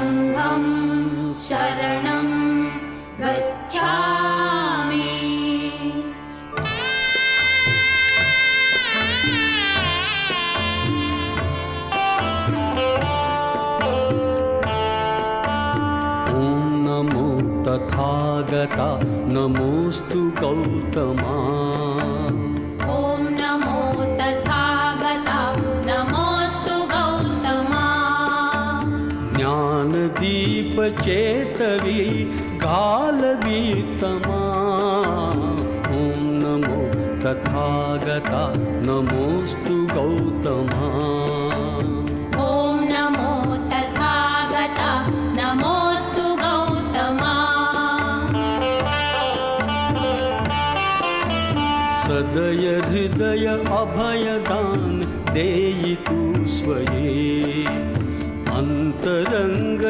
संघं शरणं गच्छामि। नमो तथागता नमोस्तु गौतमा। ॐ नमो तथागता नमोस्तु गौतमा। ज्ञानदीप चेतवी गालवीतमा। ॐ नमो तथागता नमोस्तु गौतमा। ॐ नमो तथागता नमोस्तु गौतमा। सदय हृदय अभयदान देयितु स्वये। अंतरंग